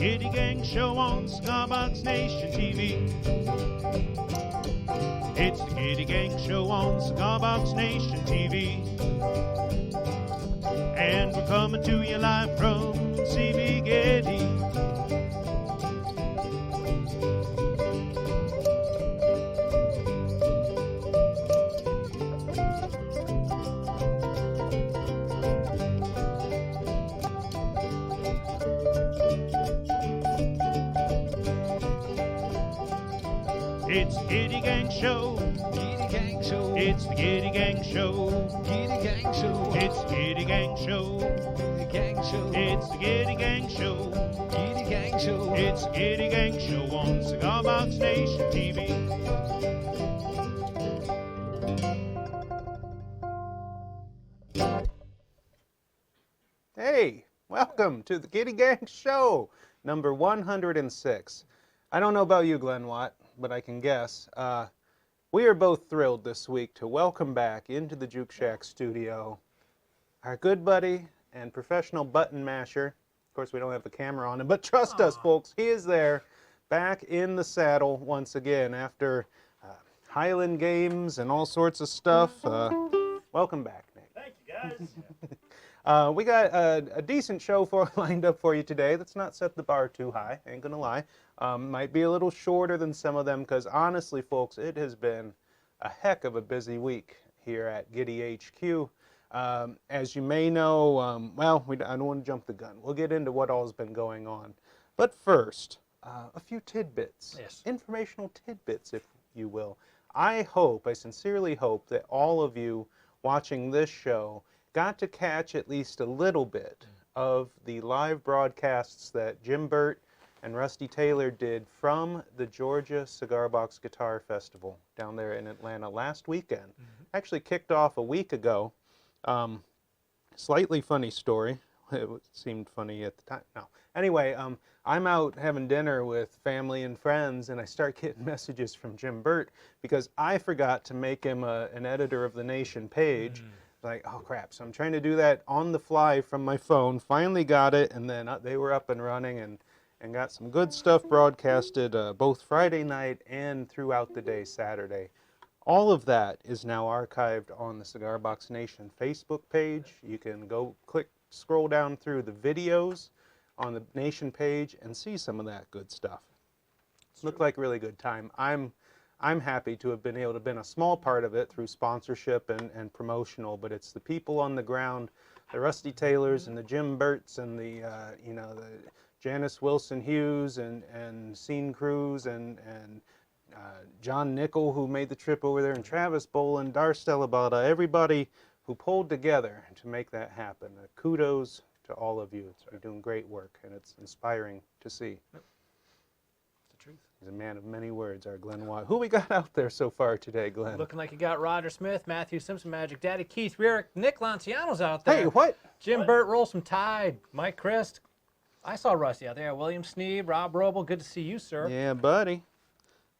Gitty Gang Show on Cigar Box Nation TV. It's the Gitty Gang Show on Cigar Box Nation TV. And we're coming to you live from CV Gitty. It's the Gitty Gang Show. Gitty Gang Show. It's the Gitty Gang Show. Gitty Gang Show. It's the Gitty Gang Show. Gitty Gang Show. It's the Gitty Gang Show. Gitty Gang Show. It's the Gitty Gang Show on Cigar Box Nation TV. Hey, welcome to the Gitty Gang Show, number 106. I don't know about you, Glenn Watt, but I can guess. We are both thrilled this week to welcome back into the Juke Shack studio our good buddy and professional button masher. Of course, we don't have the camera on him, but trust us, folks, he is there, back in the saddle once again after Highland Games and all sorts of stuff. Welcome back, Nick. Thank you, guys. We got a decent show lined up for you today. Let's not set the bar too high, ain't gonna lie. Might be a little shorter than some of them because honestly, folks, it has been a heck of a busy week here at Gitty HQ. As you may know, I don't want to jump the gun. We'll get into what all's been going on. But first, a few tidbits. Yes. Informational tidbits, if you will. I sincerely hope that all of you watching this show got to catch at least a little bit of the live broadcasts that Jim Burt and Rusty Taylor did from the Georgia Cigar Box Guitar Festival down there in Atlanta last weekend. Actually kicked off a week ago. Slightly funny story. It seemed funny at the time. No. Anyway, I'm out having dinner with family and friends, and I start getting messages from Jim Burt because I forgot to make him an editor of the Nation page. Like, oh crap, so I'm trying to do that on the fly from my phone, finally got it, and then they were up and running and got some good stuff broadcasted both Friday night and throughout the day Saturday. All of that is now archived on the Cigar Box Nation Facebook page. You can go scroll down through the videos on the Nation page and see some of that good stuff. Looked like a really good time. I'm happy to have been able to been a small part of it through sponsorship and promotional, but it's the people on the ground, the Rusty Taylors and the Jim Burts and the the Janice Wilson Hughes and Scene Cruz and John Nickel, who made the trip over there, and Travis Boland, Darstella Bada, everybody who pulled together to make that happen. Kudos to all of you. You're doing great work, and it's inspiring to see. Truth. He's a man of many words, our Glenn Watt. Who we got out there so far today, Glenn? Looking like you got Roger Smith, Matthew Simpson, Magic Daddy, Keith Rierick, Nick Lanciano's out there. Hey, what? Jim Burt, Roll Some Tide, Mike Christ. I saw Rusty out there. William Sneeb, Rob Roble. Good to see you, sir. Yeah, buddy.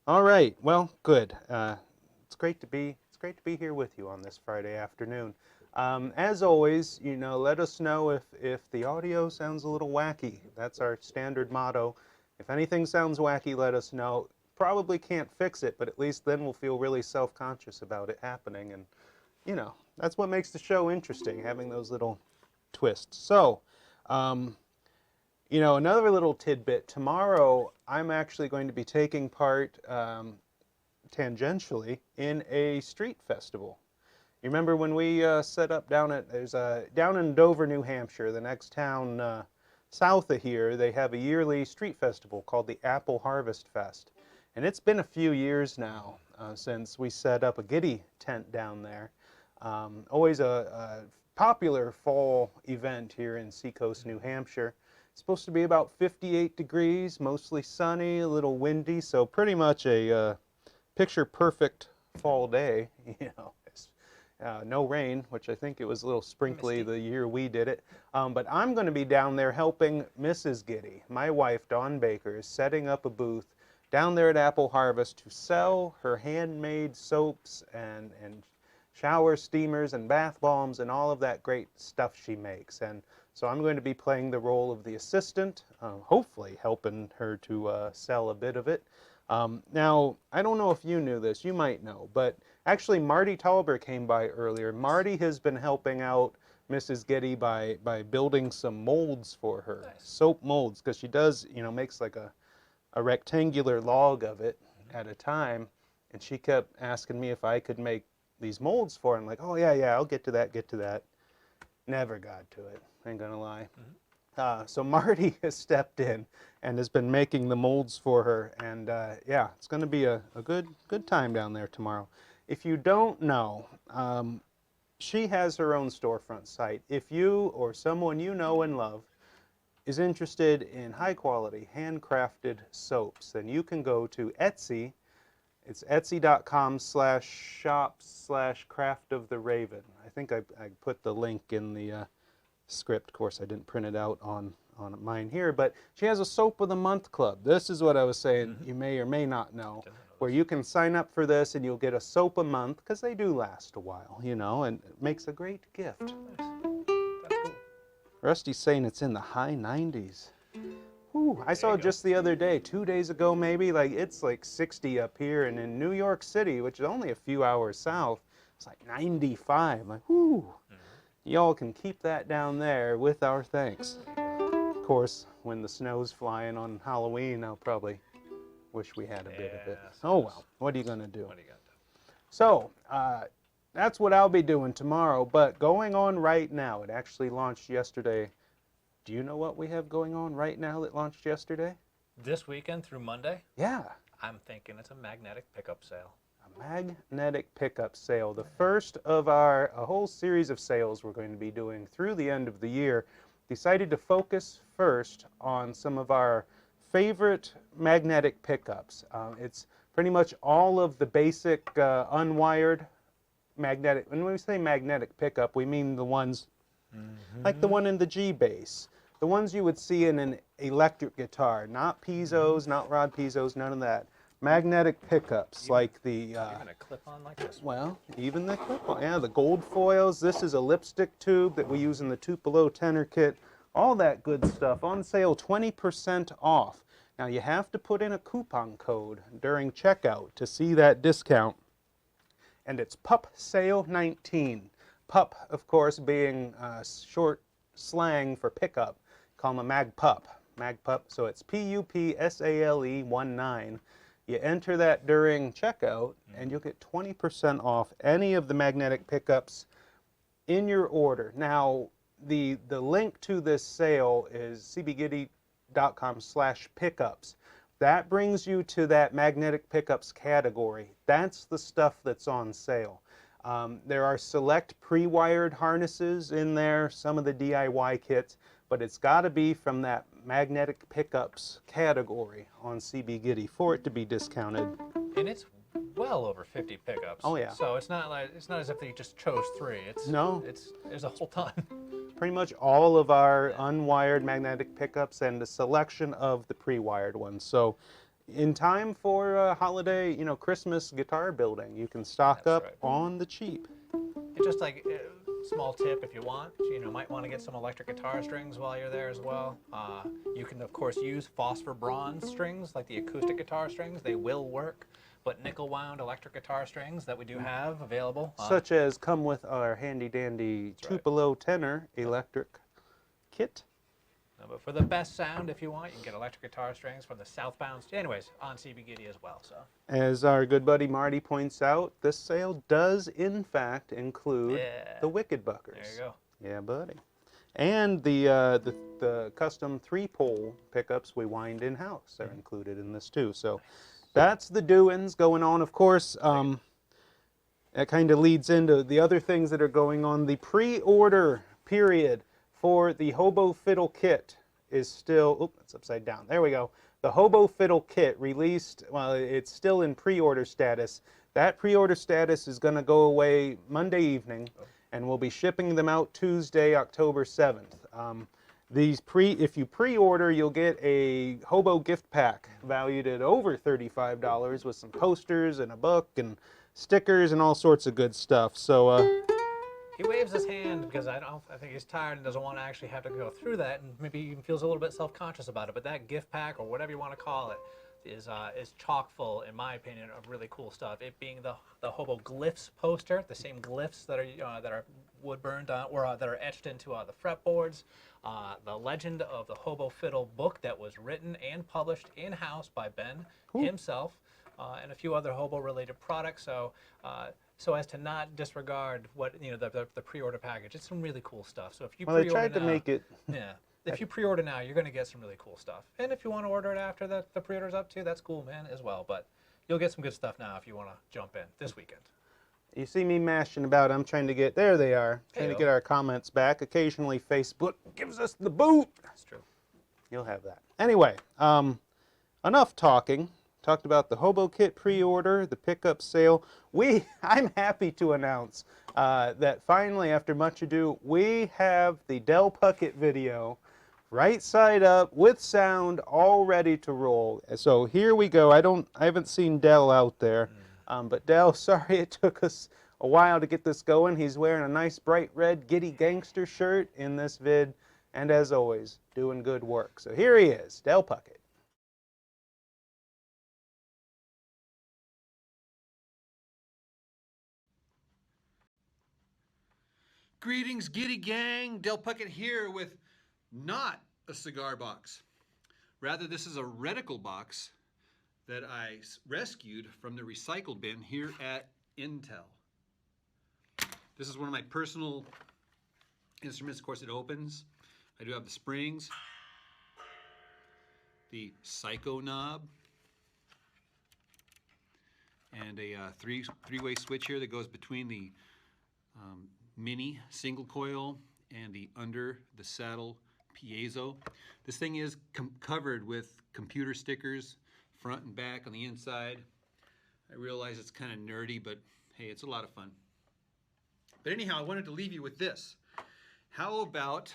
All right. Well, good. It's great to be here with you on this Friday afternoon. As always, let us know if the audio sounds a little wacky. That's our standard motto. If anything sounds wacky, let us know. Probably can't fix it, but at least then we'll feel really self-conscious about it happening. And, that's what makes the show interesting, having those little twists. So, another little tidbit. Tomorrow, I'm actually going to be taking part, tangentially, in a street festival. You remember when we set up down in Dover, New Hampshire, the next town south of here, they have a yearly street festival called the Apple Harvest Fest. And it's been a few years now since we set up a Gitty tent down there. Always a popular fall event here in Seacoast, New Hampshire. It's supposed to be about 58 degrees, mostly sunny, a little windy, so pretty much a picture-perfect fall day, no rain, which I think it was a little sprinkly the year we did it. But I'm going to be down there helping Mrs. Gitty. My wife, Dawn Baker, is setting up a booth down there at Apple Harvest to sell her handmade soaps and shower steamers and bath bombs and all of that great stuff she makes. And So I'm going to be playing the role of the assistant, hopefully helping her to sell a bit of it. Now, I don't know if you knew this, you might know, but actually Marty Tauber came by earlier. Marty has been helping out Mrs. Gitty by building some molds for her, soap molds, because she does, makes like a rectangular log of it at a time, and she kept asking me if I could make these molds for her. I'm like, oh yeah, I'll get to that. Never got to it, ain't gonna lie. So Marty has stepped in and has been making the molds for her, and yeah, it's gonna be a good time down there tomorrow. If you don't know, she has her own storefront site. If you or someone you know and love is interested in high quality handcrafted soaps, then you can go to Etsy. It's etsy.com/shop/craftoftheraven. I think I put the link in the script. Of course, I didn't print it out on mine here, but she has a Soap of the Month club. This is what I was saying, you may or may not know, where you can sign up for this and you'll get a soap a month, because they do last a while, and it makes a great gift. Nice. That's cool. Rusty's saying it's in the high 90s. Whew, I saw just the other day, 2 days ago maybe, it's like 60 up here, and in New York City, which is only a few hours south, it's like 95. Like, whew. Y'all can keep that down there with our thanks. Of course, when the snow's flying on Halloween, I'll probably wish we had a bit of it. Oh well, what are you gonna do? What do you got? So, that's what I'll be doing tomorrow, but going on right now, it actually launched yesterday. Do you know what we have going on right now that launched yesterday? This weekend through Monday? Yeah. I'm thinking it's a magnetic pickup sale. A magnetic pickup sale. The first of a whole series of sales we're going to be doing through the end of the year. Decided to focus first on some of our favorite magnetic pickups. It's pretty much all of the basic unwired magnetic. When we say magnetic pickup, we mean the ones like the one in the G bass. The ones you would see in an electric guitar, not pizzos, not rod pizzos, none of that. Magnetic pickups, like the... Even a clip-on like this one. Well, even the clip-on, yeah, the gold foils. This is a lipstick tube that we use in the Tupelo tenor kit. All that good stuff on sale, 20% off. Now, you have to put in a coupon code during checkout to see that discount. And it's PUP Sale 19. PUP, of course, being short slang for pickup. Call them a mag pup. Mag pup, so it's PUPSALE 19. You enter that during checkout, and you'll get 20% off any of the magnetic pickups in your order. Now, the link to this sale is cbgitty.com/pickups. That brings you to that magnetic pickups category. That's the stuff that's on sale. There are select pre-wired harnesses in there, some of the DIY kits, but it's got to be from that magnetic pickups category on CB Gitty for it to be discounted. And it's well over 50 pickups. Oh yeah. So it's not as if they just chose 3. There's a whole ton. Pretty much all of our unwired magnetic pickups and a selection of the pre-wired ones. So in time for holiday, Christmas guitar building, you can stock up on the cheap. And just like small tip, if you want, might want to get some electric guitar strings while you're there as well. You can of course use phosphor bronze strings like the acoustic guitar strings. They will work, but nickel wound electric guitar strings that we do have available, such as come with our handy dandy Tupelo tenor electric kit. But for the best sound, if you want, you can get electric guitar strings from the southbound. Anyways, on CB Gitty as well. So, as our good buddy Marty points out, this sale does in fact include the Wicked Buckers. There you go. Yeah, buddy. And the custom 3-pole pickups we wind in house are included in this too. So, that's the doings going on. Of course, that kind of leads into the other things that are going on. The pre-order period for the Hobo Fiddle kit is still, oop, it's upside down. There we go. The Hobo Fiddle kit released, well, it's still in pre-order status. That pre-order status is going to go away Monday evening, and we'll be shipping them out Tuesday, October 7th. If you pre-order, you'll get a Hobo gift pack valued at over $35 with some posters and a book and stickers and all sorts of good stuff. So He waves his hand because I think he's tired and doesn't want to actually have to go through that, and maybe even feels a little bit self-conscious about it. But that gift pack, or whatever you want to call it, is chock full, in my opinion, of really cool stuff. It being the Hobo Glyphs poster, the same glyphs that are wood burned or that are etched into the fretboards. The Legend of the Hobo Fiddle book that was written and published in-house by Ben himself, and a few other hobo-related products. So as to not disregard what the pre-order package. It's some really cool stuff. So if you they tried to make it. Yeah. If you pre-order now, you're going to get some really cool stuff. And if you want to order it after the pre-order's up too, that's cool, man, as well. But you'll get some good stuff now if you want to jump in this weekend. You see me mashing about. I'm trying to get, there they are, trying to Hey-o. get our comments back. Occasionally Facebook gives us the boot. That's true. You'll have that. Anyway, enough talking. Talked about the Hobo Kit pre-order, the pickup sale. I'm happy to announce that finally, after much ado, we have the Del Puckett video right side up with sound all ready to roll. So here we go. I haven't seen Del out there, but Del, sorry it took us a while to get this going. He's wearing a nice bright red Gitty Gangster shirt in this vid, and as always, doing good work. So here he is, Del Puckett. Greetings, Gitty Gang. Del Puckett here with not a cigar box. Rather, this is a reticle box that I rescued from the recycle bin here at Intel. This is one of my personal instruments. Of course, it opens. I do have the springs, the psycho knob, and a three-way switch here that goes between the mini single coil and the under the saddle piezo. This thing is covered with computer stickers front and back on the inside. I realize it's kind of nerdy, but hey, it's a lot of fun. But anyhow, I wanted to leave you with this. How about,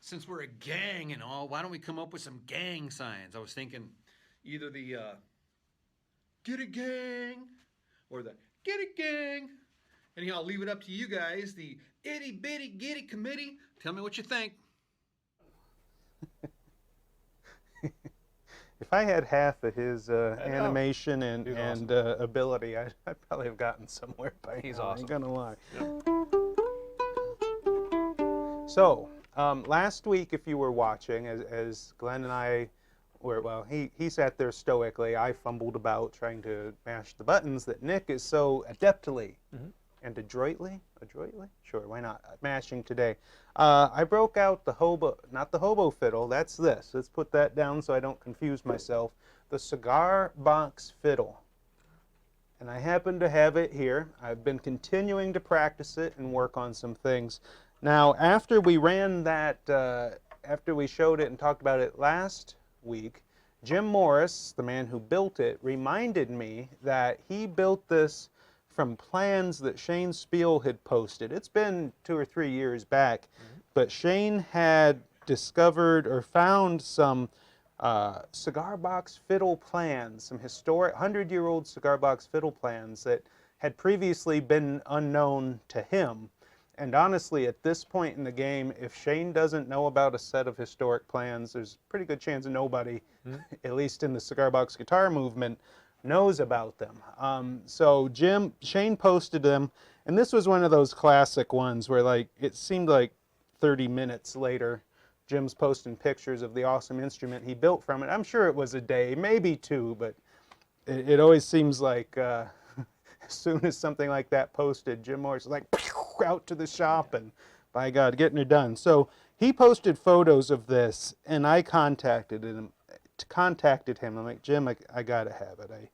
since we're a gang and all, why don't we come up with some gang signs? I was thinking either the Gitty Gang or the Gitty Gang. Anyhow, I'll leave it up to you guys, the itty bitty gitty committee. Tell me what you think. If I had half of his animation and awesome. ability, I'd probably have gotten somewhere by He's now, I awesome. ain't gonna lie. So, last week, if you were watching, as Glenn and I were, well, he sat there stoically, I fumbled about trying to mash the buttons that Nick is so adeptly and adroitly, sure, why not, mashing today. I broke out the Hobo, not the Hobo Fiddle, that's this. Let's put that down so I don't confuse myself. The Cigar Box Fiddle. And I happen to have it here. I've been continuing to practice it and work on some things. Now, after we ran that, after we showed it and talked about it last week, Jim Morris, the man who built it, reminded me that he built this from plans that Shane Spiel had posted. It's been 2 or 3 years back, but Shane had discovered or found some cigar box fiddle plans, some historic 100-year-old cigar box fiddle plans that had previously been unknown to him. And honestly, at this point in the game, if Shane doesn't know about a set of historic plans, there's a pretty good chance nobody, at least in the cigar box guitar movement, knows about them. So Shane posted them, and this was one of those classic ones where, like, it seemed like 30 minutes later, Jim's posting pictures of the awesome instrument he built from it. I'm sure it was a day, maybe 2, but it always seems like as soon as something like that posted, Jim Morris is like out to the shop and, by God, getting it done. So he posted photos of this, and I contacted him. I'm like, Jim, I gotta have it.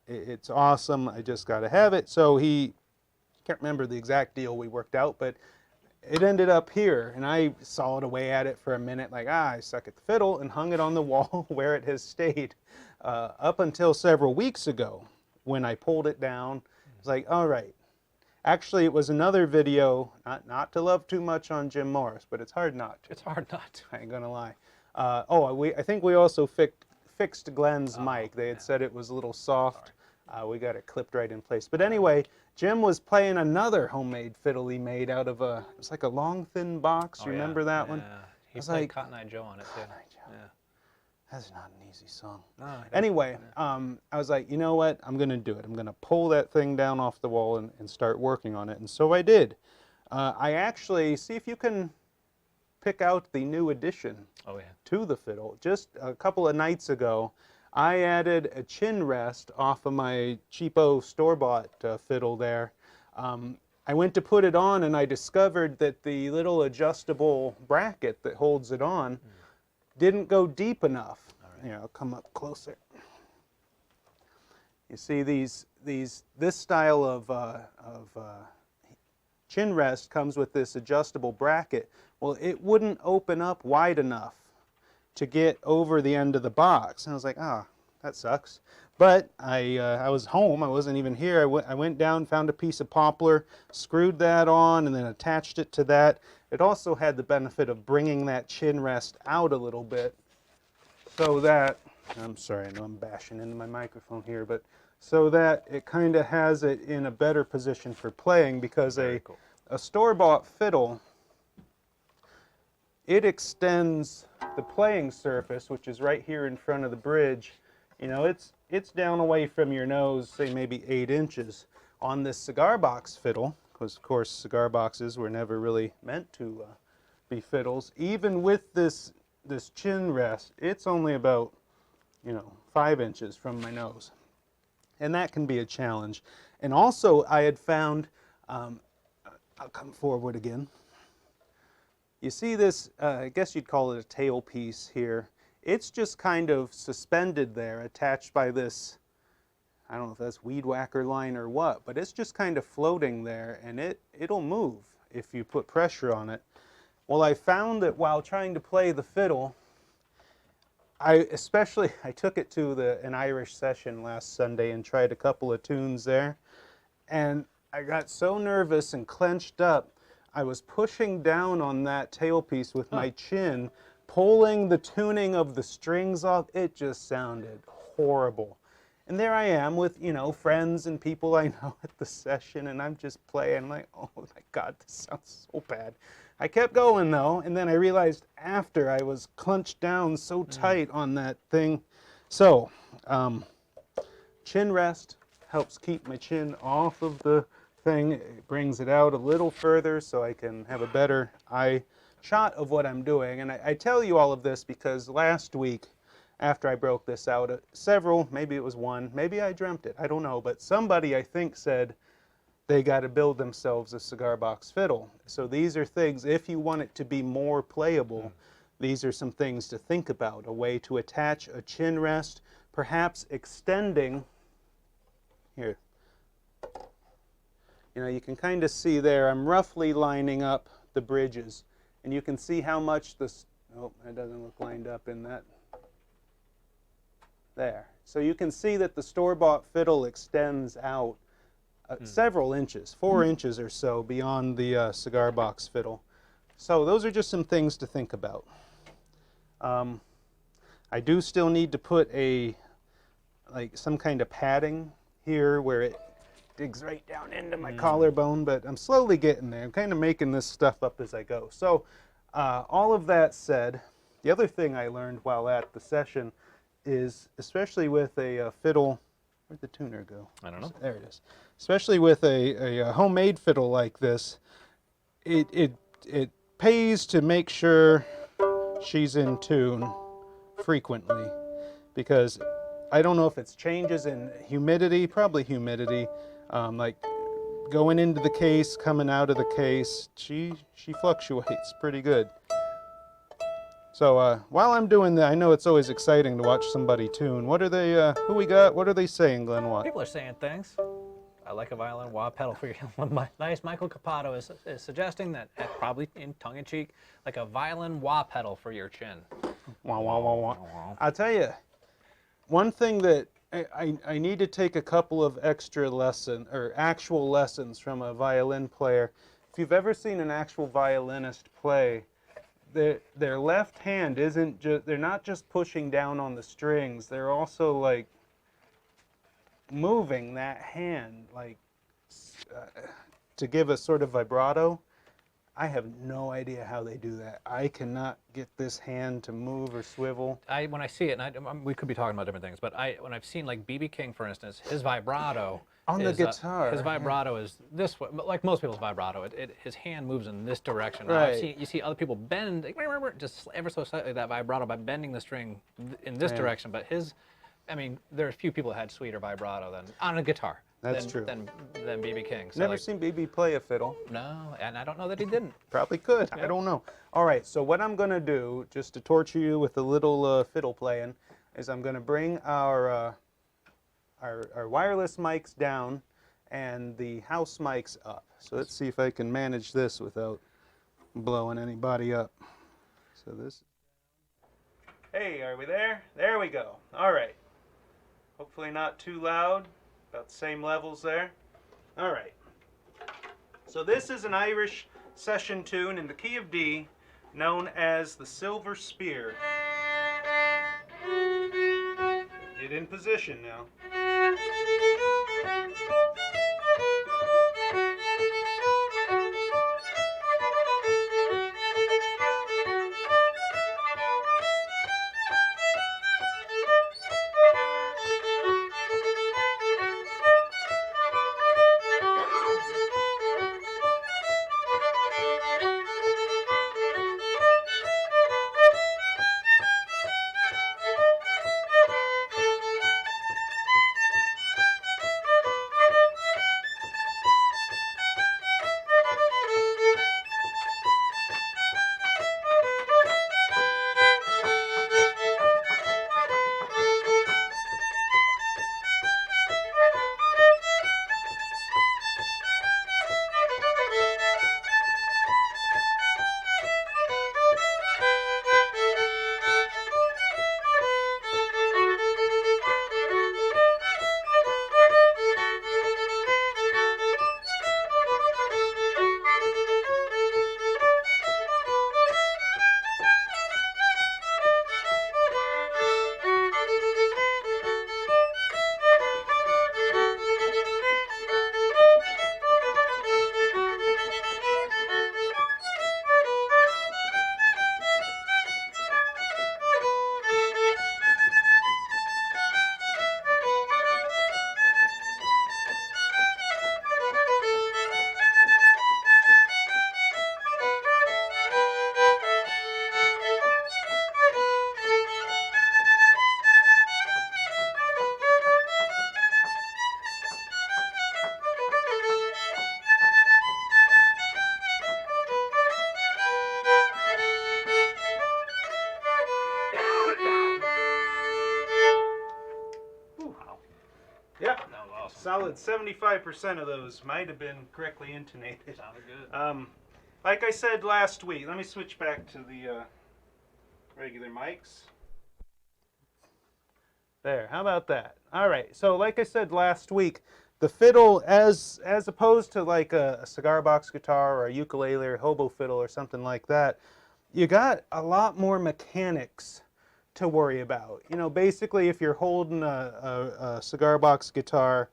It's awesome. I just gotta have it. So he, can't remember the exact deal we worked out, but it ended up here, and I sawed away at it for a minute, like, I suck at the fiddle, and hung it on the wall where it has stayed up until several weeks ago when I pulled it down. It's like, all right. Actually, it was another video, not to love too much on Jim Morris, but it's hard not to. It's hard not to. I ain't gonna lie. I think we also fixed Glenn's mic. They had said it was a little soft. we got it clipped right in place. But anyway, Jim was playing another homemade fiddle he made out of it was like a long, thin box. Oh, You remember that one? Yeah. He was played like, Cotton Eye Joe on it, too. Cotton Eye Joe. Yeah. That's not an easy song. No, I don't- Anyway, I was like, you know what? I'm going to do it. I'm going to pull that thing down off the wall and start working on it. And so I did. I actually, see if you can pick out the new addition Oh, yeah. to the fiddle. Just a couple of nights ago, I added a chin rest off of my cheapo store-bought fiddle there. I went to put it on and I discovered that the little adjustable bracket that holds it on didn't go deep enough. Here, I'll come up closer. You see this style of chin rest comes with this adjustable bracket. Well, it wouldn't open up wide enough to get over the end of the box. And I was like, that sucks. But I was home, I wasn't even here. I went down, found a piece of poplar, screwed that on, and then attached it to that. It also had the benefit of bringing that chin rest out a little bit so that, I'm sorry, I know I'm bashing into my microphone here, but so that it kind of has it in a better position for playing, because a store-bought fiddle, it extends the playing surface, which is right here in front of the bridge. You know, it's down away from your nose, say maybe 8 inches. On this cigar box fiddle, because of course cigar boxes were never really meant to be fiddles, even with this chin rest, it's only about, 5 inches from my nose. And that can be a challenge. And also I had found, I'll come forward again. You see this, I guess you'd call it a tailpiece here. It's just kind of suspended there, attached by this, I don't know if that's weed whacker line or what, but it's just kind of floating there, and it'll move if you put pressure on it. Well, I found that while trying to play the fiddle, I took it to an Irish session last Sunday and tried a couple of tunes there, and I got so nervous and clenched up, I was pushing down on that tailpiece with my chin, pulling the tuning of the strings off. It just sounded horrible. And there I am with, friends and people I know at the session, and I'm just playing like, oh my God, this sounds so bad. I kept going though, and then I realized after I was clenched down so tight on that thing. So, chin rest helps keep my chin off of the thing. It brings it out a little further so I can have a better eye shot of what I'm doing. And I tell you all of this because last week, after I broke this out, several, maybe it was one, maybe I dreamt it, I don't know, but somebody I think said they got to build themselves a cigar box fiddle. So these are things, if you want it to be more playable, these are some things to think about. A way to attach a chin rest, perhaps extending, here, you can kind of see there, I'm roughly lining up the bridges. And you can see how much this, oh, it doesn't look lined up in that. There. So you can see that the store-bought fiddle extends out several inches, 4 inches or so beyond the cigar box fiddle. So those are just some things to think about. I do still need to put some kind of padding here where it digs right down into my collarbone, but I'm slowly getting there. I'm kind of making this stuff up as I go. So all of that said, the other thing I learned while at the session is, especially with a fiddle, where'd the tuner go? I don't know. There it is. Especially with a homemade fiddle like this, it pays to make sure she's in tune frequently, because I don't know if it's changes in humidity, probably humidity, like going into the case, coming out of the case, she fluctuates pretty good. So while I'm doing that, I know it's always exciting to watch somebody tune. What are they, who we got, what are they saying, Glenn Watt? People are saying things. I like a violin wah pedal for your nice. Michael Capato is suggesting that, probably in tongue-in-cheek, like a violin wah pedal for your chin. Wah, wah, wah, wah. I'll tell you, one thing that I need to take a couple of extra actual lessons from a violin player. If you've ever seen an actual violinist play, their left hand isn't just, they're not just pushing down on the strings, they're also like moving that hand like to give a sort of vibrato. I have no idea how they do that. I cannot get this hand to move or swivel. When I see it, and we could be talking about different things, but when I've seen like B.B. King, for instance, his vibrato On the is, guitar. his vibrato is this way, like most people's vibrato. His hand moves in this direction. Now, Right. you see other people bend just ever so slightly that vibrato by bending the string in this direction, but his, I mean, there are a few people that had sweeter vibrato than on a guitar. That's true. Than B.B. King. So Never like, seen BB play a fiddle. No, and I don't know that he didn't. Probably could. I don't know. All right, so what I'm going to do, just to torture you with a little fiddle playing, is I'm going to bring our wireless mics down and the house mics up. So let's see if I can manage this without blowing anybody up. So this. Hey, are we there? There we go. All right. Hopefully not too loud. About the same levels there. All right. So this is an Irish session tune in the key of D, known as the Silver Spear. Get in position now. Yep. That was awesome. Solid 75% of those might have been correctly intonated. Sounded good. Like I said last week, let me switch back to the regular mics. There, how about that? All right, so like I said last week, the fiddle, as opposed to like a cigar box guitar or a ukulele or hobo fiddle or something like that, you got a lot more mechanics to worry about. You know, basically if you're holding a cigar box guitar,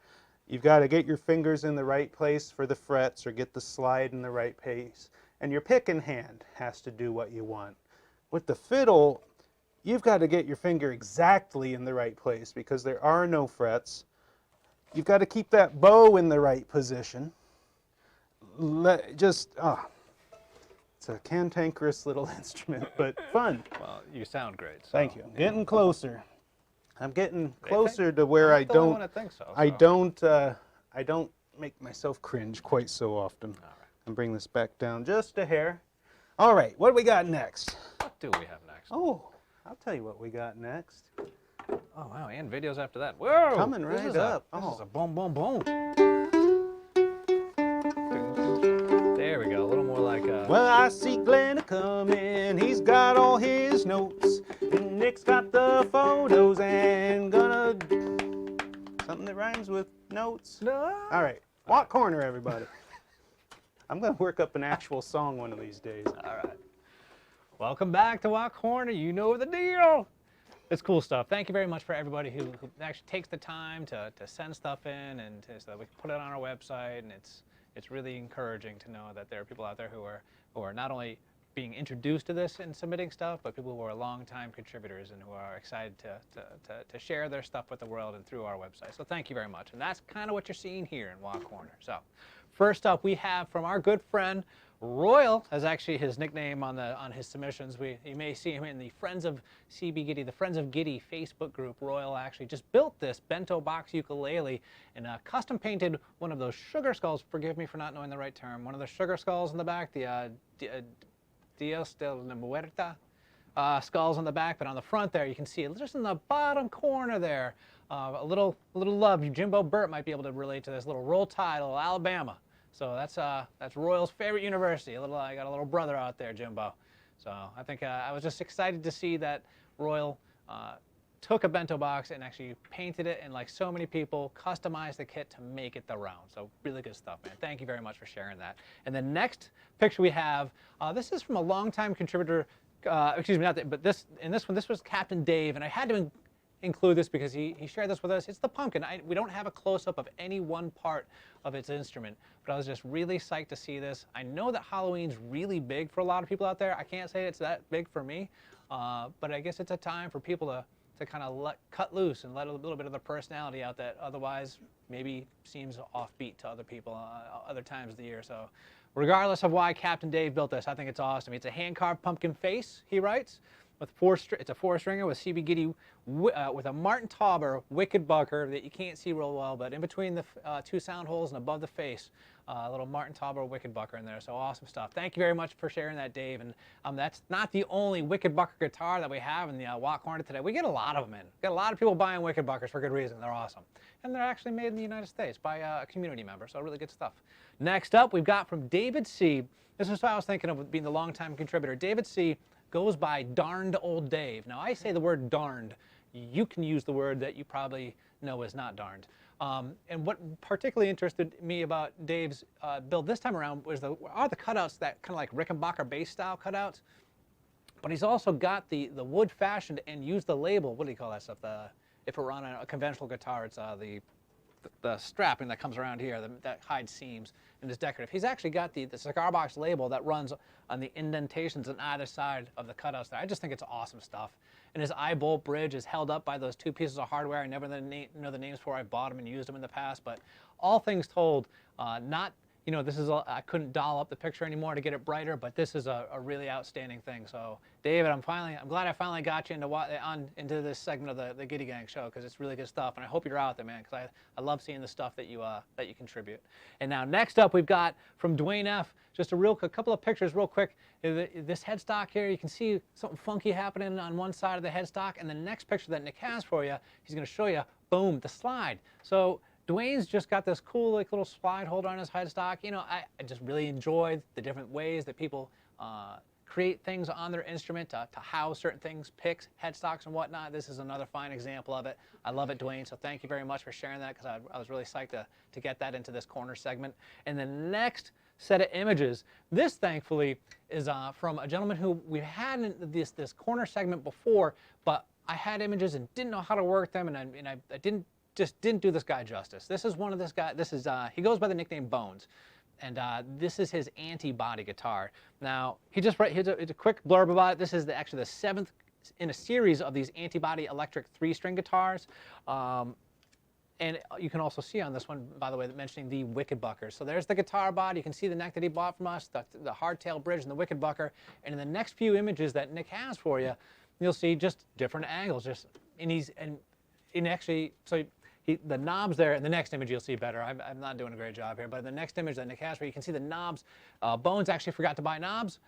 you've got to get your fingers in the right place for the frets or get the slide in the right place. And your picking hand has to do what you want. With the fiddle, you've got to get your finger exactly in the right place because there are no frets. You've got to keep that bow in the right position. It's a cantankerous little instrument, but fun. Well, you sound great. So, Thank you. Getting closer. I'm getting They closer think- to where I'm I not the only don't. one that thinks so, I don't make myself cringe quite so often. All right. And bring this back down just a hair. All right, what do we got next? What do we have next? Oh, I'll tell you what we got next. Oh, wow, and videos after that. Whoa! Coming this right is up. This Oh. is a boom, boom, boom. There we go. A little more like a... Well, I see Glenn coming. He's got all his notes. Nick's got the photos and gonna something that rhymes with notes. No. All right, walk corner, everybody. I'm gonna work up an actual song one of these days. All right. Welcome back to Walk Corner. You know the deal. it's cool stuff. Thank you very much for everybody who actually takes the time to send stuff in and so that we can put it on our website. And it's really encouraging to know that there are people out there who are not only being introduced to this and submitting stuff, but people who are longtime contributors and who are excited to share their stuff with the world and through our website. So thank you very much. And that's kind of what you're seeing here in Walk Corner. So first up, we have from our good friend Royal, as actually his nickname on his submissions. You may see him in the Friends of CB Gitty, the Friends of Gitty Facebook group. Royal actually just built this bento box ukulele and custom painted one of those sugar skulls. Forgive me for not knowing the right term. One of the sugar skulls in the back, the Dios de la Muerta skulls on the back, but on the front there you can see it just in the bottom corner there. A little love. Jimbo Burt might be able to relate to this. Little Roll Tide, little Alabama. So that's Royal's favorite university. I got a little brother out there, Jimbo. So I think I was just excited to see that Royal took a bento box and actually painted it, and like so many people, customized the kit to make it the round. So really good stuff, man. Thank you very much for sharing that. And the next picture we have, this is from a longtime contributor. Excuse me, but this was Captain Dave, and I had to include this because he shared this with us. It's the pumpkin. We don't have a close-up of any one part of its instrument, but I was just really psyched to see this. I know that Halloween's really big for a lot of people out there. I can't say it's that big for me, but I guess it's a time for people to kind of cut loose and let a little bit of their personality out that otherwise maybe seems offbeat to other people other times of the year. So regardless of why Captain Dave built this, I think it's awesome. It's a hand-carved pumpkin face, he writes. It's a 4-stringer with CB Gitty with a Martin Tauber wicked bucker that you can't see real well, but in between the 2 sound holes and above the face, a little Martin Tauber wicked bucker in there. So awesome stuff. Thank you very much for sharing that, Dave. And that's not the only wicked bucker guitar that we have in the Walk Corner today. We get a lot of them in. We get a lot of people buying wicked buckers for good reason. They're awesome. And they're actually made in the United States by a community member, so really good stuff. Next up, we've got from David C. This is what I was thinking of being the longtime contributor. David C. goes by Darned Old Dave. Now, I say the word darned. You can use the word that you probably know is not darned. And what particularly interested me about Dave's build this time around was the cutouts that kind of like Rickenbacker bass style cutouts. But he's also got the wood fashioned and used the label. What do you call that stuff? If it were on a conventional guitar, it's the strapping that comes around here that hides seams and is decorative. He's actually got the Cigar Box label that runs on the indentations on either side of the cutouts there. I just think it's awesome stuff. And his eye bolt bridge is held up by those 2 pieces of hardware. I never know the names for. I bought them and used them in the past. But all things told, this is I couldn't doll up the picture anymore to get it brighter, but this is a really outstanding thing. So, David, I'm glad I finally got you into this segment of the Gitty Gang show, because it's really good stuff, and I hope you're out there, man, because I love seeing the stuff that you contribute. And now next up, we've got from Dwayne F. Just a couple of pictures real quick. This headstock here, you can see something funky happening on one side of the headstock, and the next picture that Nick has for you, he's going to show you, boom, the slide. So Dwayne's just got this cool little slide holder on his headstock. I just really enjoy the different ways that people create things on their instrument to house certain things, picks, headstocks, and whatnot. This is another fine example of it. I love it, Dwayne, so thank you very much for sharing that, because I was really psyched to get that into this corner segment. And the next set of images, this thankfully is from a gentleman who we've had in this corner segment before, but I had images and didn't know how to work them, and I didn't do this guy justice. This is one of this guy. This is he goes by the nickname Bones, and this is his antibody guitar. Now here's a quick blurb about it. This is actually the 7th in a series of these antibody electric 3-string guitars. And you can also see on this one, by the way, mentioning the wicked bucker. So there's the guitar body. You can see the neck that he bought from us, the hardtail bridge and the wicked bucker. And in the next few images that Nick has for you, you'll see just different angles. The knobs there, in the next image you'll see better. I'm not doing a great job here, but in the next image that Nick has where you can see the knobs, Bones actually forgot to buy knobs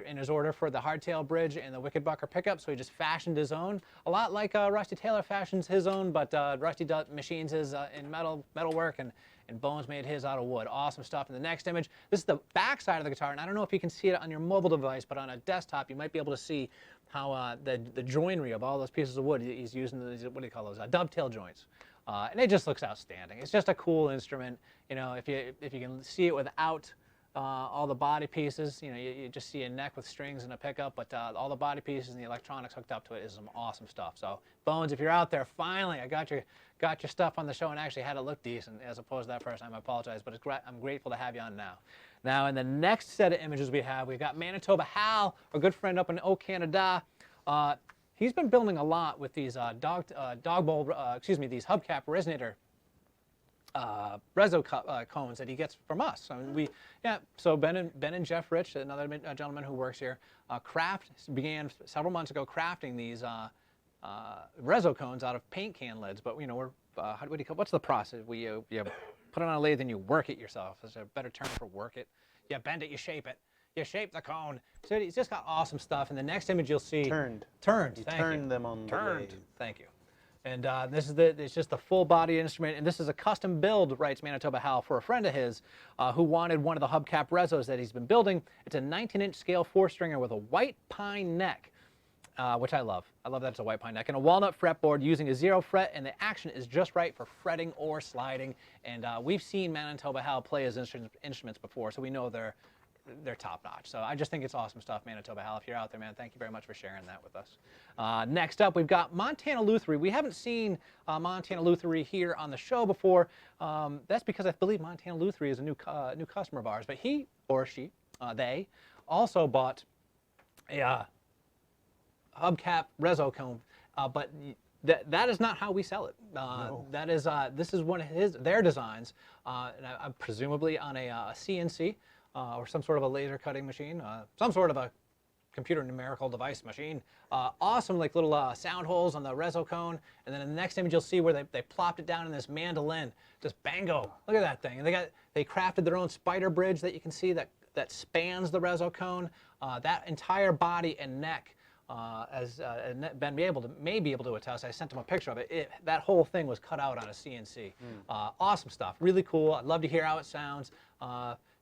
in his order for the hardtail bridge and the wicked bucker pickup, so he just fashioned his own. A lot like Rusty Taylor fashions his own, but Rusty machines his in metalwork, and Bones made his out of wood. Awesome stuff. In the next image, this is the back side of the guitar, and I don't know if you can see it on your mobile device, but on a desktop you might be able to see how the joinery of all those pieces of wood, he's using these, what do you call those, dovetail joints. And it just looks outstanding. It's just a cool instrument. If you can see it without all the body pieces. You know, you just see a neck with strings and a pickup, but all the body pieces and the electronics hooked up to it is some awesome stuff. So Bones, if you're out there, finally I got your stuff on the show and actually had it look decent as opposed to that first time. I apologize, but I'm grateful to have you on now. Now in the next set of images we've got Manitoba Hal, our good friend up in Eau Canada. He's been building a lot with these these hubcap resonator reso cones that he gets from us. I mean, so Ben and Jeff Rich, another gentleman who works here, began several months ago crafting these reso cones out of paint can lids. But you know, what do you call, what's the process? You put it on a lathe and you work it yourself. There's a better term for work it. You bend it, you shape it. You shape the cone. So he's just got awesome stuff. In the next image you'll see Turned. Thank you. Turn them on the lathe. Thank you. And it's just the full body instrument, and this is a custom build, writes Manitoba Hal, for a friend of his who wanted one of the hubcap resos that he's been building. It's a 19-inch scale 4-stringer with a white pine neck, which I love. I love that it's a white pine neck, and a walnut fretboard using a 0 fret, and the action is just right for fretting or sliding. And we've seen Manitoba Hal play his instruments before, so we know they're top-notch. So I just think it's awesome stuff, Manitoba Hal. If you're out there, man, thank you very much for sharing that with us. Next up, we've got Montana Luthery. We haven't seen Montana Luthery here on the show before. That's because I believe Montana Luthery is a new customer of ours. But he or she, they, also bought a hubcap reso cone. But that is not how we sell it. No. This is one of their designs, presumably on a CNC. Or some sort of a laser cutting machine, some sort of a computer numerical device machine. Awesome, like little sound holes on the reso cone. And then in the next image, you'll see where they plopped it down in this mandolin. Just bango! Look at that thing. And they crafted their own spider bridge that you can see that spans the reso cone. That entire body and neck, as Ben may be able to attest. I sent him a picture of it. That whole thing was cut out on a CNC. Awesome stuff. Really cool. I'd love to hear how it sounds.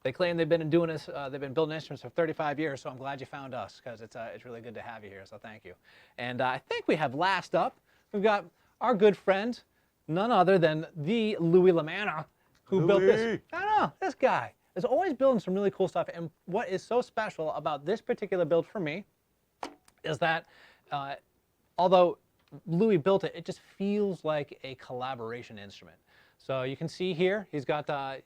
They claim they've been doing this. They've been building instruments for 35 years. So I'm glad you found us because it's really good to have you here. So thank you. And I think we have last up. We've got our good friend, none other than the Louis LaManna, who built this. I know this guy is always building some really cool stuff. And what is so special about this particular build for me is that although Louis built it, it just feels like a collaboration instrument. So you can see here, he's got a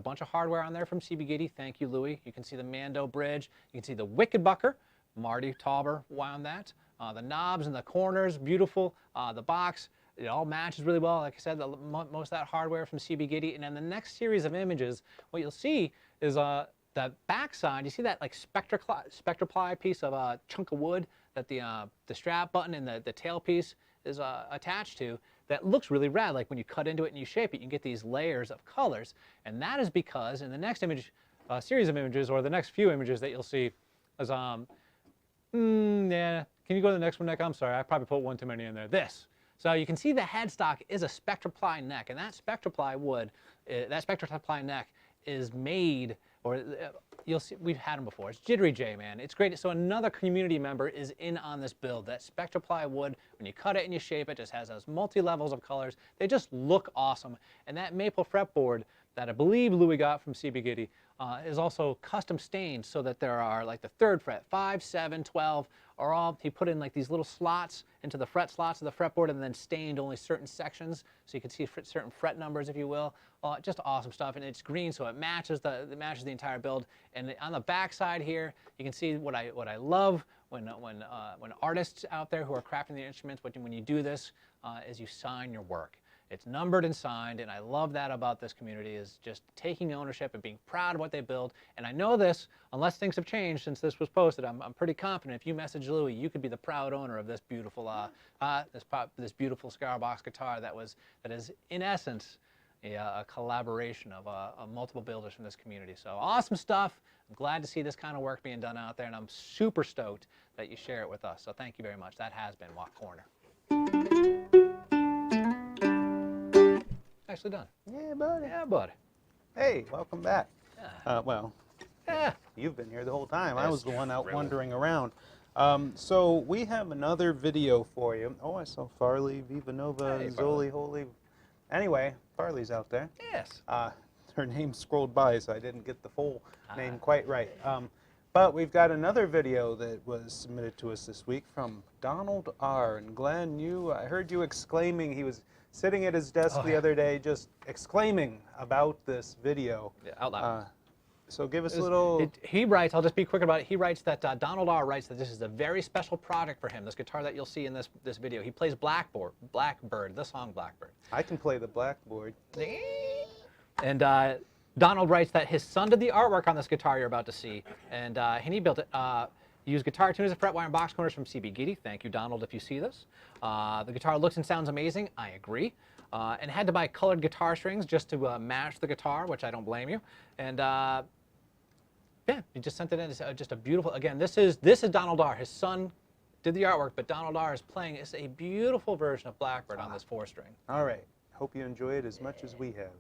bunch of hardware on there from CB Gitty. Thank you, Louis. You can see the Mando bridge. You can see the Wicked Bucker. Marty Tauber wound that. The knobs and the corners, beautiful. The box, it all matches really well. Like I said, most of that hardware from CB Gitty. And then the next series of images, what you'll see is that back side. You see that like spectroply piece of a chunk of wood that the strap button and the tail piece is attached to. That looks really rad. Like when you cut into it and you shape it, you can get these layers of colors. And that is because in the next image, series of images, or the next few images that you'll see, is yeah. Can you go to the next one, Nick? I'm sorry, I probably put one too many in there. This. So you can see the headstock is a spectroply neck, and that spectroply wood, that spectroply neck is made, or you'll see, we've had them before. It's Jittery J, man. It's great. So another community member is in on this build. That spectroply wood, when you cut it and you shape it, just has those multi-levels of colors. They just look awesome. And that maple fretboard that I believe Louis got from CB Gitty is also custom stained so that there are like the 3rd fret, 5, 7, 12, are all, he put in like these little slots into the fret slots of the fretboard and then stained only certain sections so you can see certain fret numbers, if you will. Just awesome stuff, and it's green, so it matches the entire build. And on the back side here, you can see what I love when artists out there who are crafting the instruments, when you do this, is you sign your work. It's numbered and signed, and I love that about this community, is just taking ownership and being proud of what they build. And I know this, unless things have changed since this was posted, I'm pretty confident if you message Louis, you could be the proud owner of this beautiful this beautiful Cigar Box guitar that is in essence a collaboration of multiple builders from this community. So awesome stuff. I'm glad to see this kind of work being done out there, and I'm super stoked that you share it with us. So thank you very much. That has been Walk Corner. Nicely done. Yeah, buddy. Yeah, buddy. Hey, welcome back. Yeah. Well, Yeah. you've been here the whole time. I That's was the one out true. wandering around. So we have another video for you. Oh, I saw Farley, Viva Nova, Hey, Zoli, Farley. Holy. Anyway, Farley's out there. Yes. her name scrolled by, so I didn't get the full name quite right. But we've got another video that was submitted to us this week from Donald R. And Glenn, I heard you exclaiming. He was sitting at his desk the other day just exclaiming about this video. Yeah, out loud. So give us a little... He writes, I'll just be quick about it. He writes that, Donald R. writes that this is a very special project for him, this guitar that you'll see in this video. He plays Blackbird, the song Blackbird. I can play the Blackboard. And Donald writes that his son did the artwork on this guitar you're about to see, and he built it. Used guitar tuners and fret wire and box corners from CB Gitty. Thank you, Donald, if you see this. The guitar looks and sounds amazing. I agree. And had to buy colored guitar strings just to match the guitar, which I don't blame you. And yeah, he just sent it in. It's just a beautiful. Again, this is Donald R. His son did the artwork, but Donald R. is playing. It's a beautiful version of Blackbird on this 4-string. All right. Hope you enjoy it as much as we have.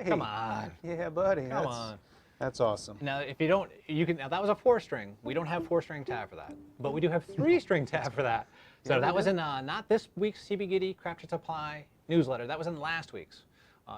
Come on. Yeah, buddy. Come on. That's awesome. Now, if you don't, you can. Now that was a 4-string. We don't have 4-string tab for that, but we do have 3-string tab for that. So that was in not this week's CB Gitty Craft Supply newsletter. That was in last week's.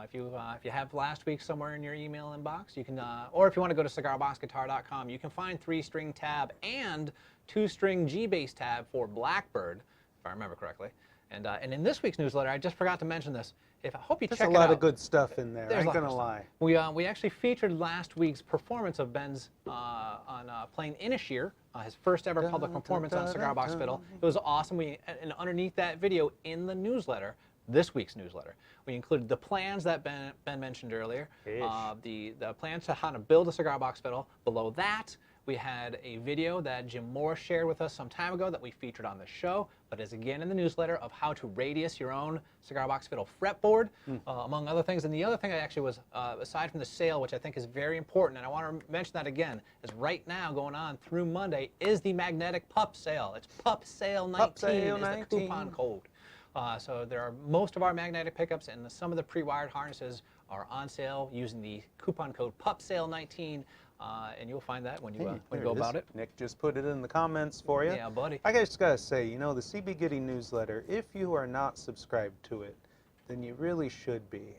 If you have last week somewhere in your email inbox, you can, or if you want to go to cigarboxguitar.com, you can find 3-string tab and 2-string G-bass tab for Blackbird, if I remember correctly. And in this week's newsletter, I just forgot to mention this. I hope you check it out. There's a lot of good stuff in there. I ain't gonna lie. We actually featured last week's performance of Ben's on playing Inisheer, his first ever public performance on Cigar Box Fiddle. It was awesome. And underneath that video in the newsletter, this week's newsletter, we included the plans that Ben mentioned earlier, the plans to how to build a Cigar Box Fiddle. Below that, we had a video that Jim Moore shared with us some time ago that we featured on the show, but is again in the newsletter, of how to radius your own Cigar Box Fiddle fretboard, among other things. And the other thing I actually was, aside from the sale, which I think is very important, and I want to mention that again, is right now going on through Monday is the magnetic pup sale. It's pup sale 19 is the coupon code. So there are most of our magnetic pickups and some of the pre-wired harnesses are on sale using the coupon code PUPSALE19. And you'll find that when you go about it. Nick just put it in the comments for you. Yeah, buddy. I just gotta say, you know, the CB Gitty newsletter, if you are not subscribed to it, then you really should be.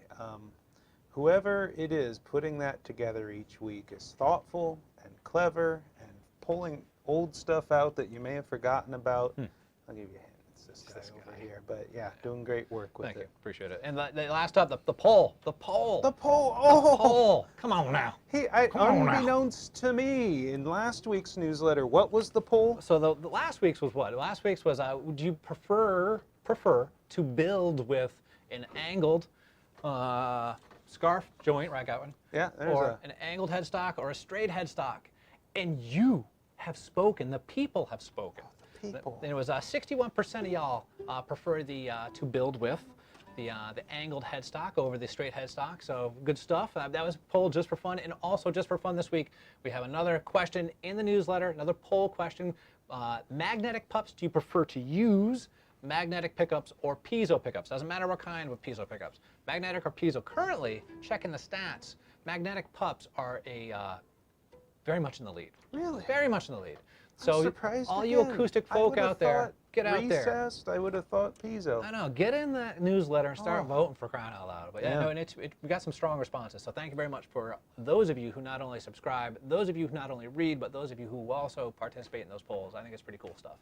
Whoever it is putting that together each week is thoughtful and clever and pulling old stuff out that you may have forgotten about. I'll give you a hint. It's this guy over here. But yeah, doing great work with it. Thank you. Appreciate it. And the last up, the poll. The poll. The poll. Oh! The poll. Come on now. Unbeknownst to me, in last week's newsletter, what was the poll? So the last week's was what? Last week's was, would you prefer to build with an angled scarf joint, right, got one? Yeah, or an angled headstock or a straight headstock? And you have spoken. The people have spoken. People. And it was 61% of y'all prefer to build with the angled headstock over the straight headstock. So good stuff. That was polled just for fun. And also just for fun this week, we have another question in the newsletter, another poll question. Magnetic pups, do you prefer to use magnetic pickups or piezo pickups? Doesn't matter what kind of piezo pickups. Magnetic or piezo. Currently, checking the stats, magnetic pups are very much in the lead. Really? Very much in the lead. So all again. you acoustic folk out there, get out there. Recessed, I would have thought piezo. I know. Get in that newsletter and start voting for crying out loud. But yeah, no, and we got some strong responses. So thank you very much for those of you who not only subscribe, those of you who not only read, but those of you who also participate in those polls. I think it's pretty cool stuff.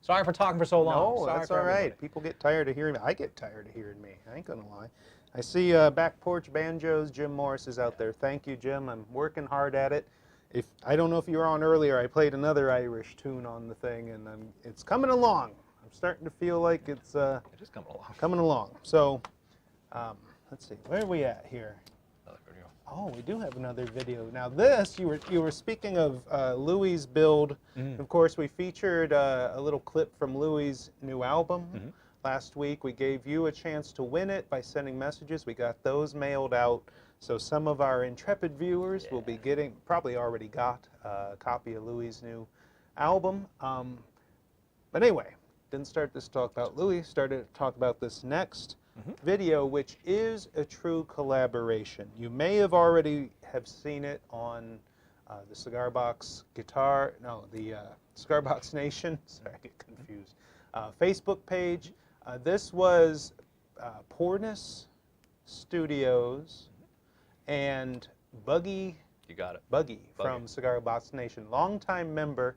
Sorry for talking for so long. No, that's all right. People get tired of hearing me. I get tired of hearing me. I ain't gonna lie. I see Back Porch Banjos. Jim Morris is out there. Thank you, Jim. I'm working hard at it. I don't know if you were on earlier, I played another Irish tune on the thing, and it's coming along. I'm starting to feel like it's It is coming along. coming along. So, let's see, where are we at here? Another video. Oh, we do have another video. Now this, you were speaking of Louis' build. Of course, we featured a little clip from Louis' new album. Last week, we gave you a chance to win it by sending messages. We got those mailed out. So some of our intrepid viewers will be getting, probably already got a copy of Louis' new album. But anyway, didn't start this talk about Louis, started to talk about this next video, which is a true collaboration. You may have already have seen it on the Cigar Box Cigar Box Nation, sorry, I get confused, Facebook page. This was Poorness Studios and Buggy. You got it. Buggy from Cigar Box Nation, longtime member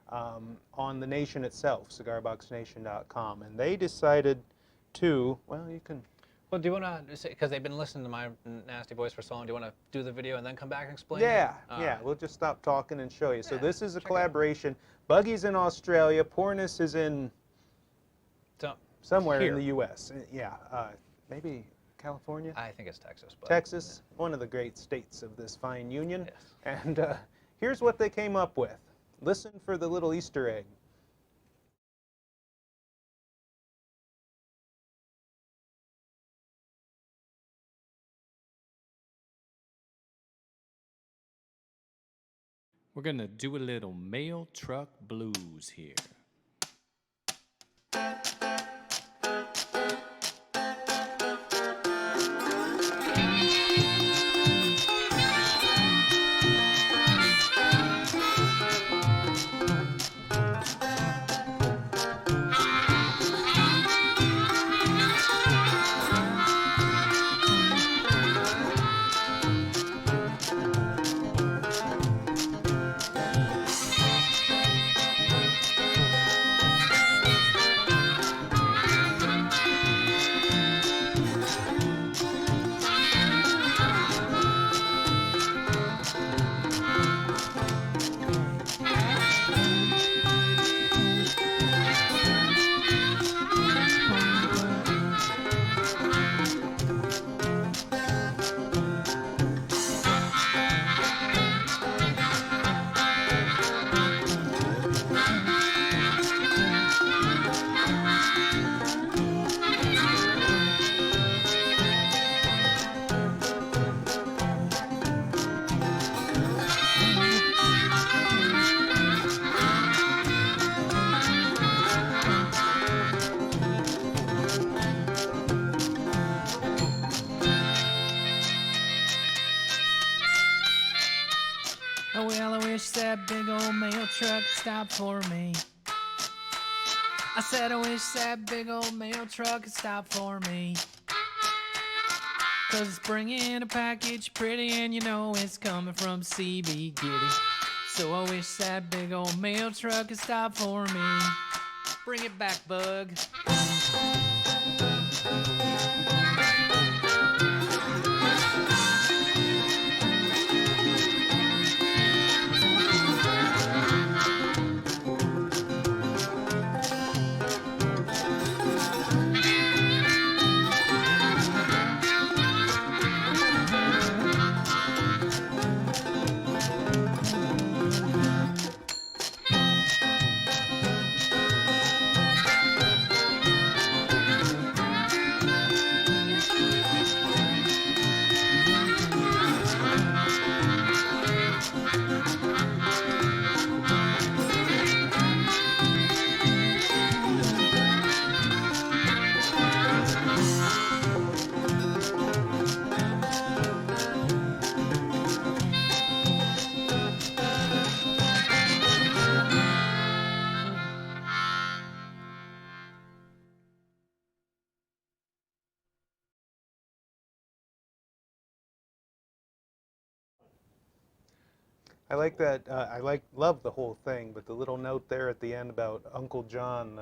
on the Nation itself, cigarboxnation.com, and they decided to, well, you can. Well, do you want to say, because they've been listening to my nasty voice for so long, do you want to do the video and then come back and explain? Yeah, All yeah, right. we'll just stop talking and show you. So Yeah, this is a check it out. collaboration. Buggy's in Australia, Poorness is in So, somewhere here. in the U.S. Yeah, maybe California? I think it's Texas. But, Texas, one of the great states of this fine union. Yes. And here's what they came up with. Listen for the little Easter egg. We're gonna do a little mail truck blues here. Oh, well, I wish that big old mail truck stopped for me. I said I wish that big old mail truck could stop for me. 'Cause it's bringing a package pretty and you know it's coming from CB Gitty. So I wish that big old mail truck could stop for me. Bring it back, bug. I like that. Love the whole thing, but the little note there at the end about Uncle John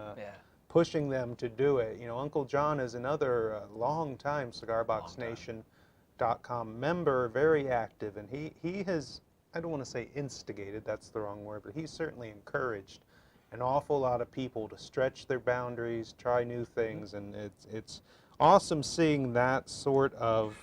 pushing them to do it. You know, Uncle John is another long-time CigarBoxNation.com member, very active, and he has, I don't want to say instigated, that's the wrong word, but he's certainly encouraged an awful lot of people to stretch their boundaries, try new things, and it's awesome seeing that sort of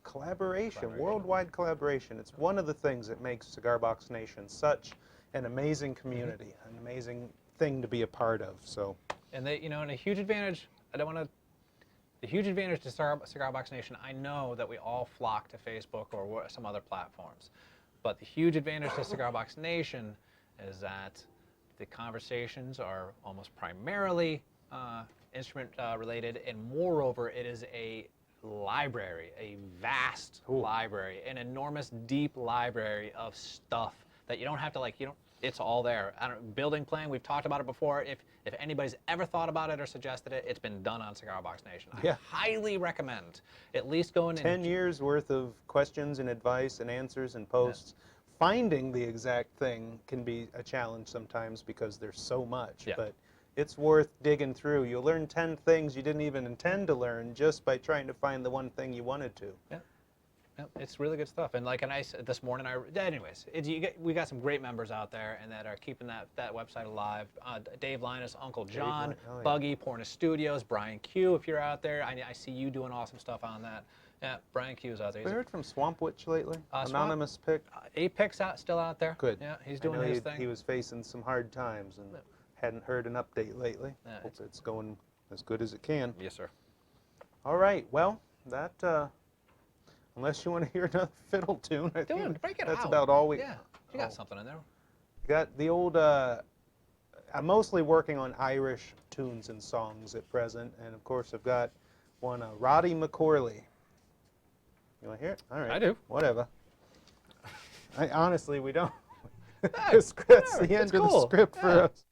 collaboration, worldwide collaboration. It's one of the things that makes Cigar Box Nation such an amazing community, an amazing thing to be a part of. So, and they, and a huge advantage. The huge advantage to Cigar Box Nation. I know that we all flock to Facebook or some other platforms, but the huge advantage to Cigar Box Nation is that the conversations are almost primarily instrument related, and moreover, it is a library, a vast library, an enormous, deep library of stuff that you don't have to it's all there. Building plan, we've talked about it before. If anybody's ever thought about it or suggested it, it's been done on Cigar Box Nation. I highly recommend at least going 10 years worth of questions and advice and answers and posts. Finding the exact thing can be a challenge sometimes because there's so much, but it's worth digging through. You'll learn 10 things you didn't even intend to learn just by trying to find the one thing you wanted to. It's really good stuff. And like I said this morning, we got some great members out there and that are keeping that website alive. Dave Linus, Uncle John, Buggy, Poorness Studios, Brian Q, if you're out there. I see you doing awesome stuff on that. Yeah, Brian Q is out there. Have you heard from Swamp Witch lately? Anonymous pick? Apex still out there. Good. Yeah, he's doing his thing. He was facing some hard times and hadn't heard an update lately. Hope it's going as good as it can. Yes, sir. All right, well, that... unless you want to hear another fiddle tune, I think break it that's out. about all we... Yeah, you got something in there. Got the old... I'm mostly working on Irish tunes and songs at present, and of course I've got one, Roddy McCorley. You want to hear it? All right. I do. Whatever. Honestly, we don't. That's the end of the script for us.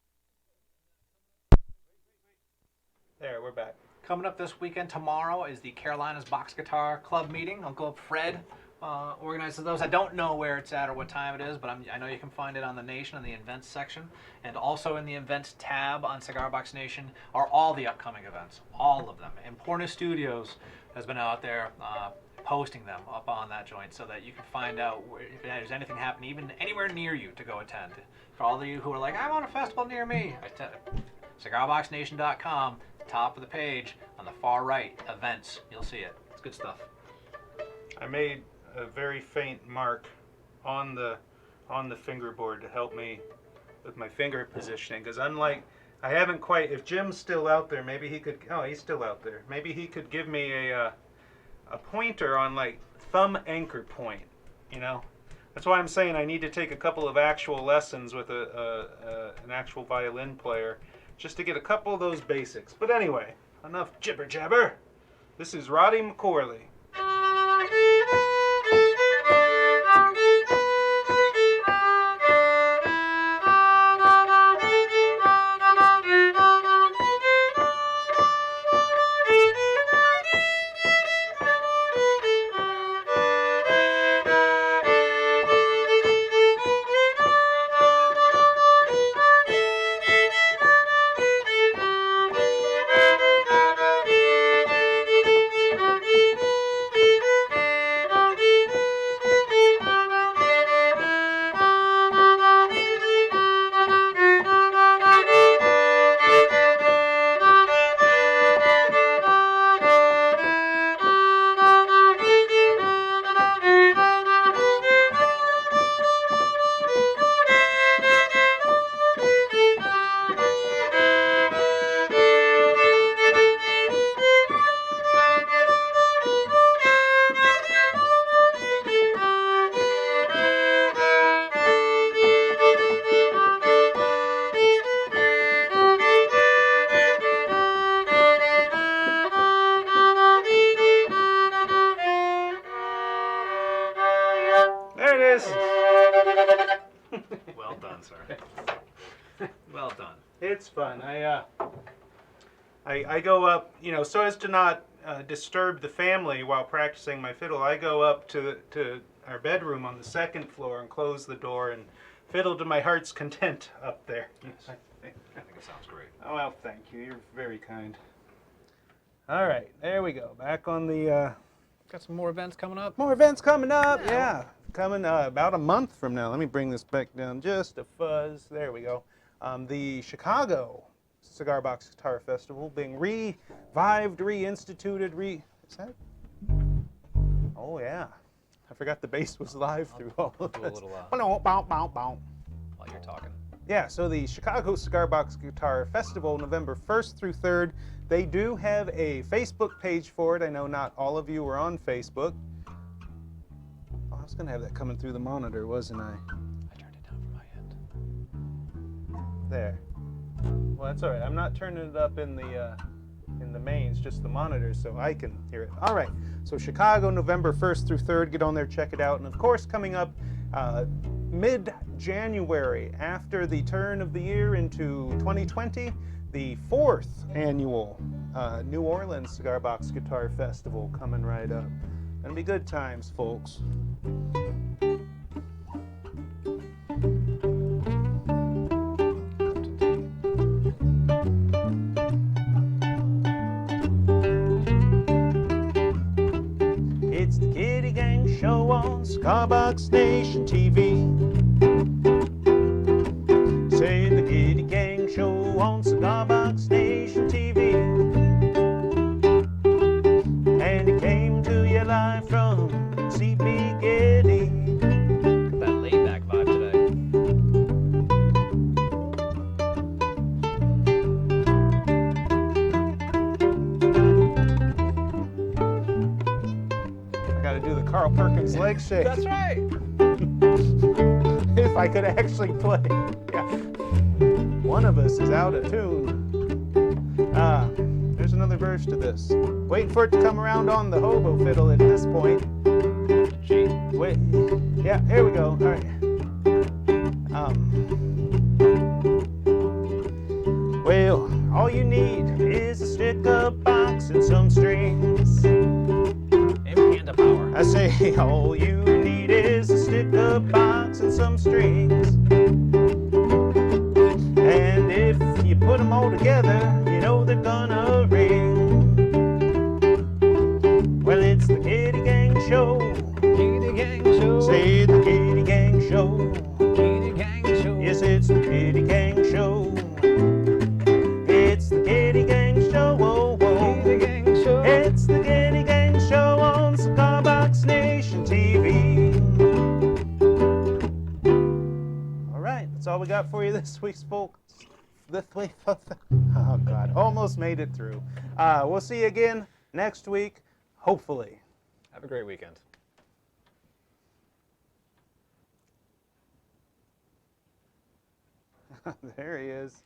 There, we're back. Coming up this weekend, tomorrow, is the Carolinas Box Guitar Club meeting. Uncle Fred organizes those. I don't know where it's at or what time it is, but I know you can find it on the Nation in the events section. And also in the events tab on Cigar Box Nation are all the upcoming events, all of them. And Poorness Studios has been out there posting them up on that joint so that you can find out if there's anything happening, even anywhere near you to go attend. For all of you who are like, I want a festival near me, cigarboxnation.com. Top of the page on the far right, events. You'll see it. It's good stuff. I made a very faint mark on the fingerboard to help me with my finger positioning, because unlike I haven't quite. If Jim's still out there, maybe he could. Oh, he's still out there. Maybe he could give me a pointer on like thumb anchor point. You know, that's why I'm saying I need to take a couple of actual lessons with an actual violin player, just to get a couple of those basics. But anyway, enough jibber jabber. This is Roddy McCorley. Well done, sir. Well done. It's fun. I go up, you know, so as to not disturb the family while practicing my fiddle. I go up to our bedroom on the second floor and close the door and fiddle to my heart's content up there. Yes. I think it sounds great. Oh, well, thank you. You're very kind. All right, there we go. Back on the... Got some more events coming up. More events coming up, yeah. coming about a month from now. Let me bring this back down just a fuzz. There we go. The Chicago Cigar Box Guitar Festival being revived, reinstituted, is that? Oh, yeah. I forgot the bass was live through all of Do a this. little While you're talking. Yeah, so the Chicago Cigar Box Guitar Festival, November 1st through 3rd. They do have a Facebook page for it. I know not all of you are on Facebook. Oh, I was going to have that coming through the monitor, wasn't I? I turned it down from my end. There. Well, that's all right. I'm not turning it up in the mains, just the monitors, so I can hear it. All right. So Chicago, November 1st through 3rd. Get on there, check it out. And of course, coming up mid-January, after the turn of the year into 2020, the 4th annual New Orleans Cigar Box Guitar Festival coming right up. Gonna be good times, folks. It's the Gitty Gang Show on Cigar Box Nation TV. Say the Gitty Gang Show on Cigar Box Nation TV. And it came to you live from CB Gitty. Got that laid back vibe today. I gotta do the Carl Perkins leg shake. That's right. If I could actually play. Yeah. One of us is out of tune. There's another verse to this. Waiting for it to come around on the Hobo Fiddle at this point. Gee. Wait. Yeah, here we go. All right. Well, all you need is a sticker box and some strings. And panda power. I say all you need is a sticker box and some strings. And if you put them all together, you know they're gonna ring. Well, it's the Gitty Gang Show. Gitty Gang Show. Say the Gitty Gang Show. Gitty Gang Show. Yes, it's the Gitty Gang Show. It's the Gitty Gang Show. Oh, oh. Gitty Gang Show. It's the Gitty Gang Show on Cigar Box Nation TV. All right, that's all we got for you this week, folks. Oh, God, almost made it through. We'll see you again next week, hopefully. Have a great weekend. There he is.